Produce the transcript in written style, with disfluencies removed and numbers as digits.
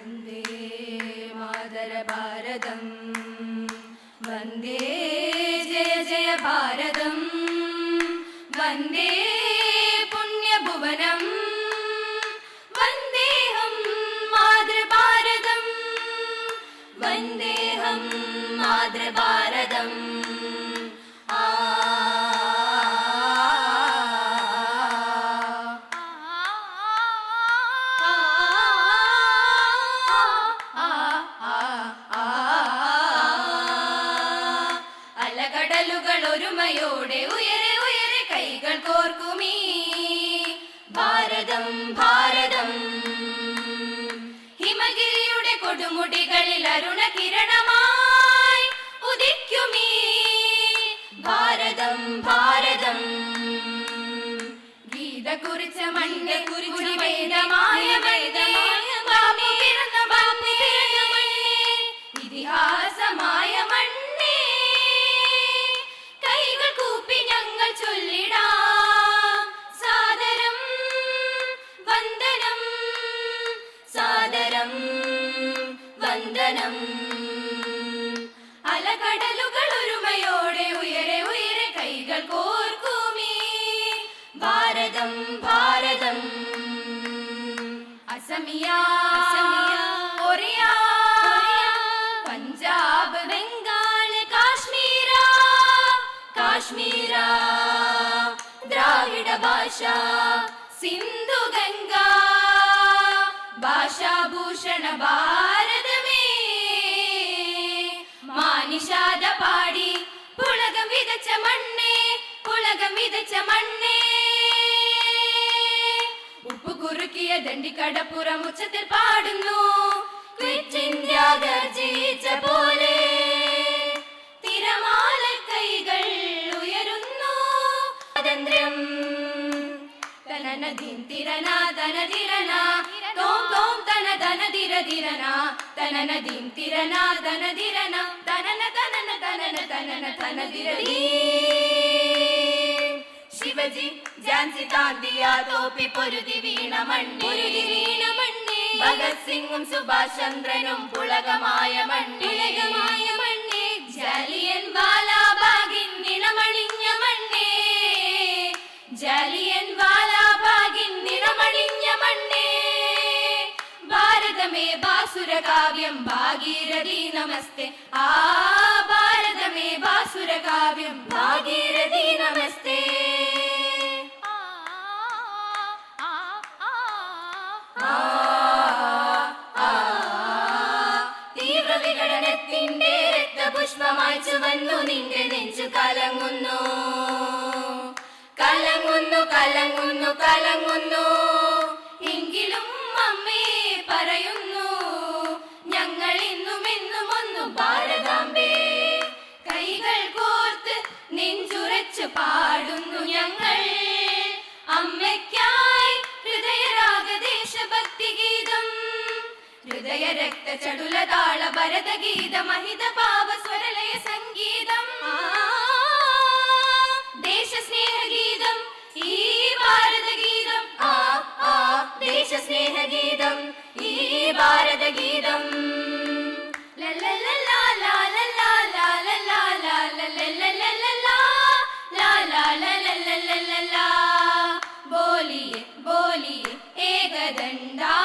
വന്ദേ മാതര ഭാരതം വന്ദേ ജയ ജയ ഭാരതം വന്ദേ പുണ്യഭുവനം വന്ദേഹം മാതൃഭാരതം വന്ദേഹം മാതൃഭാരതം ഒരുമയോടെ ഉയരെ ഉയരെ കൈകൾ കോർക്കുമീ ഭാരതം ഭാരതം ഹിമഗിരിയുടെ കൊടുമുടികളിൽ അരുണ കിരണമായി ഉദിക്കുമീ ഭാരതം ഭാരതം ഗീത കുറിച്ച മണ്ണ് കുറിച്ച വേദമായ ബാപ്പു പിറന്ന മണ്ണേ ഇതിഹാസമായ മണ്ണേ ഞങ്ങൾ ചൊല്ലിടാം സാദരം വന്ദനം സാദരം വന്ദനം അലകടലുകൾ ഒരുമയോടെ ഉയരെ ഉയരെ കൈകൾ കോർക്കുമീ ഭാരതം ഭാരതം അസമിയ ഒറിയ പഞ്ചാബ് ബംഗാൾ കാശ്മീര കാശ്മീര ദ്രാവിഡ ഭാഷ സിന്ധു ഗംഗ ഭാഷാഭൂഷണ ഭാരതമേ മാനിഷാദ പാടി പുളകം വിതച്ച മണ്ണേ പുളകം വിതച്ച മണ്ണേ ഉപ്പു കുറുക്കിയ ദണ്ഡിക്കടപ്പുറം ഉച്ചത്തിൽ പാടുന്നു ക്വിറ്റ് ഇന്ത്യ ഗർജിച്ച പോലെ തിരമാല കൈകൾ ഉയരുന്നു സ്വാതന്ത്ര്യം തനനദീം തിരന തനതിരന തോം തോം തന തനതിര തിരന തനനദീം തിരന തനതിരന തനന തനന തനന തനന തനതിരദീ ശിവജി ജാൻസി താന്തിയ തോപ്പി പൊരുതി വീണ മണ്ണേ ഭഗത് സിംഗും സുഭാഷ് ചന്ദ്രനും പുളകമായ മണ്ണേ ജാലിയൻ വാലാബാഗിൻ നിണമണിഞ്ഞ മണ്ണേ ജാലിയൻ വാലാബാഗിൻ നിണമണിഞ്ഞ മണ്ണേ ഭാരതമേ ബാസുര കാവ്യം ഭാഗീരഥി നമസ്തേ ആ ഭാരതമേ ബാസുര കാവ്യം ഭാഗീരഥി നമസ്തേ വിഘടനത്തിന്റെ രക്തപുഷ്പമായി ചുവന്നു നിന്റെ നെഞ്ചു കലങ്ങുന്നു കലങ്ങുന്നു കലങ്ങുന്നു കലങ്ങുന്നു എങ്കിലും അമ്മേ പറയുന്നു ഞങ്ങൾ ഇന്നും എന്നും ഒന്നു ഭാരതാംബേ കൈകൾ കോർത്ത് നെഞ്ചുറച്ചു പാടുന്നു ഞങ്ങൾ അമ്മയ്ക്കായി ഹൃദയരാഗ ദേശഭക്തി ഗീതം ഹൃദയ രക്ത ചടുല താള ഭരത ഗീത മഹിത ഭാവ സ്വരലയ സംഗീതം ദേശസ്നേഹ ഗീതം ഈ ഭാരത ഗീതം ദേശസ്നേഹ ഗീതം ഈ ഭാരത ഗീതം बोलिए बोलिए एक दंडा